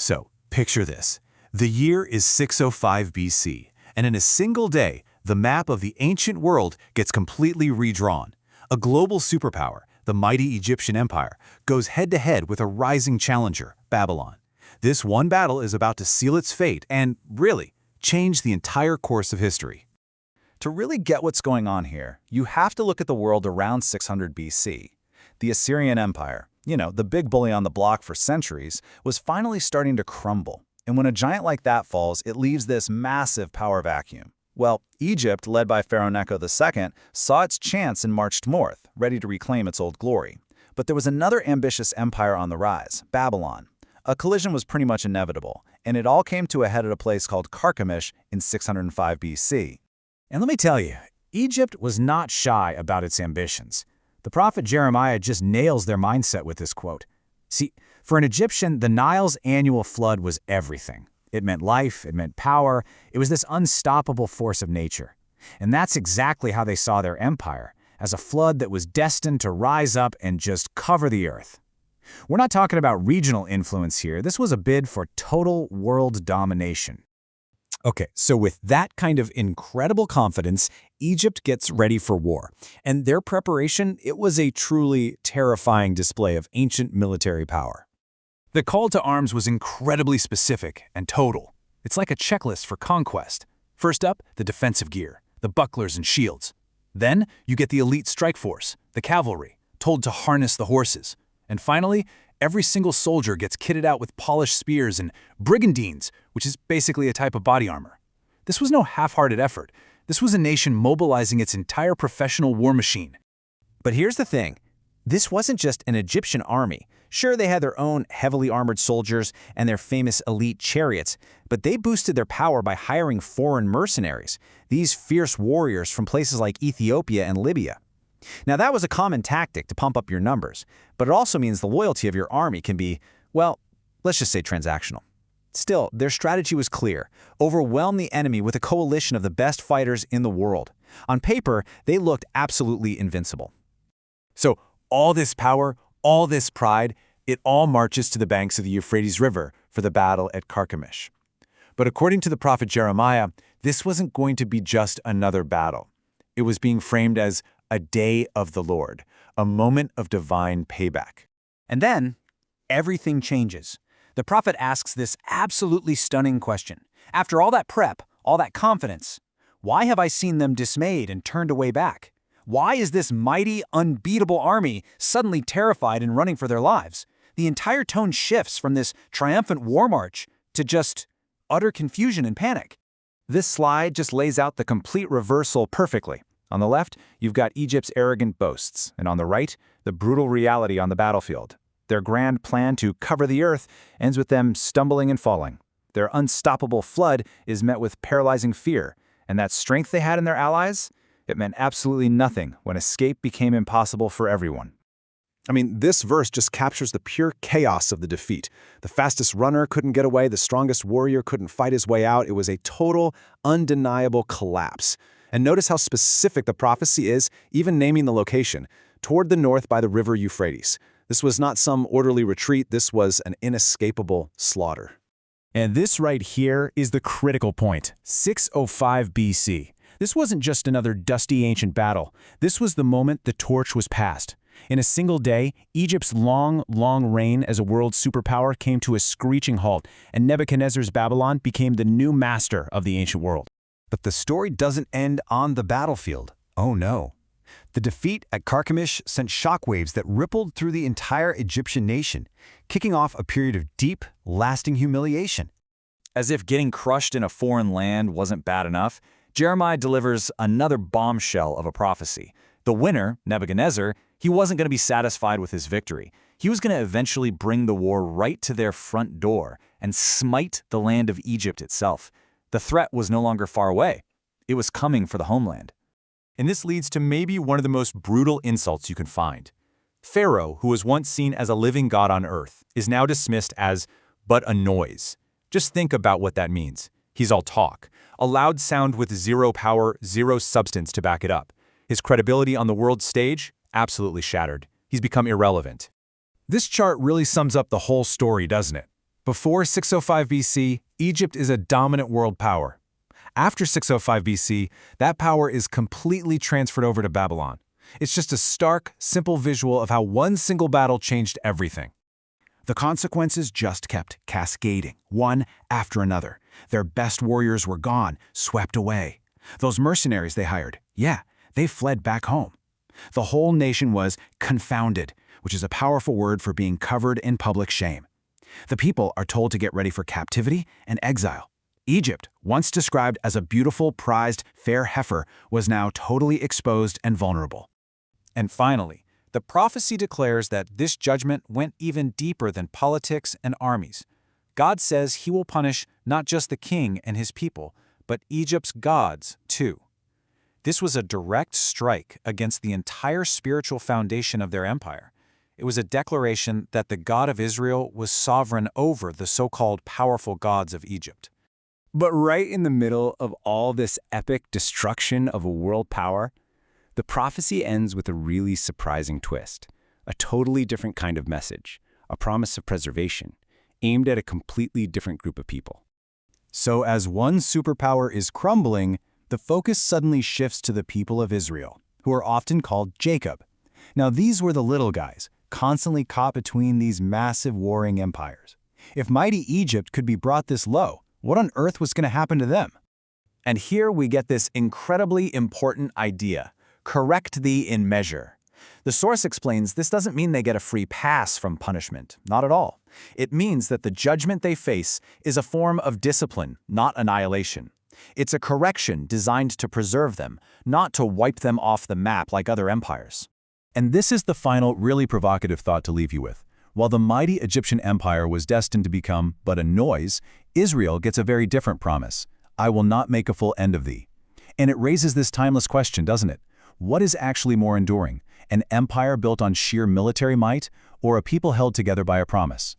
So, picture this. The year is 605 BC, and in a single day, the map of the ancient world gets completely redrawn. A global superpower, the mighty Egyptian Empire, goes head-to-head with a rising challenger, Babylon. This one battle is about to seal its fate and, really, change the entire course of history. To really get what's going on here, you have to look at the world around 600 BC. The Assyrian Empire, the big bully on the block for centuries, was finally starting to crumble. And when a giant like that falls, it leaves this massive power vacuum. Well, Egypt, led by Pharaoh Necho II, saw its chance and marched north, ready to reclaim its old glory. But there was another ambitious empire on the rise, Babylon. A collision was pretty much inevitable, and it all came to a head at a place called Carchemish in 605 BC. And let me tell you, Egypt was not shy about its ambitions. The prophet Jeremiah just nails their mindset with this quote. See, for an Egyptian, the Nile's annual flood was everything. It meant life, it meant power, it was this unstoppable force of nature. And that's exactly how they saw their empire, as a flood that was destined to rise up and just cover the earth. We're not talking about regional influence here. This was a bid for total world domination. Okay, so with that kind of incredible confidence, Egypt gets ready for war. And their preparation, it was a truly terrifying display of ancient military power. The call to arms was incredibly specific and total. It's like a checklist for conquest. First up, the defensive gear, the bucklers and shields. Then, you get the elite strike force, the cavalry, told to harness the horses. And finally, every single soldier gets kitted out with polished spears and brigandines, which is basically a type of body armor. This was no half-hearted effort. This was a nation mobilizing its entire professional war machine. But here's the thing. This wasn't just an Egyptian army. Sure, they had their own heavily armored soldiers and their famous elite chariots, but they boosted their power by hiring foreign mercenaries, these fierce warriors from places like Ethiopia and Libya. Now, that was a common tactic to pump up your numbers, but it also means the loyalty of your army can be, well, let's just say transactional. Still, their strategy was clear. Overwhelm the enemy with a coalition of the best fighters in the world. On paper, they looked absolutely invincible. So, all this power, all this pride, it all marches to the banks of the Euphrates River for the battle at Carchemish. But according to the prophet Jeremiah, this wasn't going to be just another battle. It was being framed as a day of the Lord, a moment of divine payback. And then, everything changes. The prophet asks this absolutely stunning question. After all that prep, all that confidence, why have I seen them dismayed and turned away back? Why is this mighty, unbeatable army suddenly terrified and running for their lives? The entire tone shifts from this triumphant war march to just utter confusion and panic. This slide just lays out the complete reversal perfectly. On the left, you've got Egypt's arrogant boasts, and on the right, the brutal reality on the battlefield. Their grand plan to cover the earth ends with them stumbling and falling. Their unstoppable flood is met with paralyzing fear, and that strength they had in their allies, it meant absolutely nothing when escape became impossible for everyone. I mean, this verse just captures the pure chaos of the defeat. The fastest runner couldn't get away, the strongest warrior couldn't fight his way out. It was a total, undeniable collapse. And notice how specific the prophecy is, even naming the location, toward the north by the river Euphrates. This was not some orderly retreat, this was an inescapable slaughter. And this right here is the critical point, 605 BC. This wasn't just another dusty ancient battle. This was the moment the torch was passed. In a single day, Egypt's long reign as a world superpower came to a screeching halt, and Nebuchadnezzar's Babylon became the new master of the ancient world. But the story doesn't end on the battlefield. Oh no. The defeat at Carchemish sent shockwaves that rippled through the entire Egyptian nation, kicking off a period of deep, lasting humiliation. As if getting crushed in a foreign land wasn't bad enough, Jeremiah delivers another bombshell of a prophecy. The winner, Nebuchadnezzar, he wasn't going to be satisfied with his victory. He was going to eventually bring the war right to their front door and smite the land of Egypt itself. The threat was no longer far away. It was coming for the homeland. And this leads to maybe one of the most brutal insults you can find. Pharaoh, who was once seen as a living god on earth, is now dismissed as but a noise. Just think about what that means. He's all talk, a loud sound with zero power, zero substance to back it up. His credibility on the world stage, absolutely shattered. He's become irrelevant. This chart really sums up the whole story, doesn't it? Before 605 BC, Egypt is a dominant world power. After 605 BC, that power is completely transferred over to Babylon. It's just a stark, simple visual of how one single battle changed everything. The consequences just kept cascading, one after another. Their best warriors were gone, swept away. Those mercenaries they hired, they fled back home. The whole nation was confounded, which is a powerful word for being covered in public shame. The people are told to get ready for captivity and exile. Egypt, once described as a beautiful, prized, fair heifer, was now totally exposed and vulnerable. And finally, the prophecy declares that this judgment went even deeper than politics and armies. God says he will punish not just the king and his people, but Egypt's gods too. This was a direct strike against the entire spiritual foundation of their empire. It was a declaration that the God of Israel was sovereign over the so-called powerful gods of Egypt. But right in the middle of all this epic destruction of a world power, the prophecy ends with a really surprising twist, a totally different kind of message, a promise of preservation, aimed at a completely different group of people. So as one superpower is crumbling, the focus suddenly shifts to the people of Israel, who are often called Jacob. Now these were the little guys, constantly caught between these massive warring empires. If mighty Egypt could be brought this low, what on earth was going to happen to them? And here we get this incredibly important idea: correct thee in measure. The source explains this doesn't mean they get a free pass from punishment, not at all. It means that the judgment they face is a form of discipline, not annihilation. It's a correction designed to preserve them, not to wipe them off the map like other empires. And this is the final, really provocative thought to leave you with. While the mighty Egyptian empire was destined to become but a noise, Israel gets a very different promise: I will not make a full end of thee. And it raises this timeless question, doesn't it? What is actually more enduring, an empire built on sheer military might, or a people held together by a promise?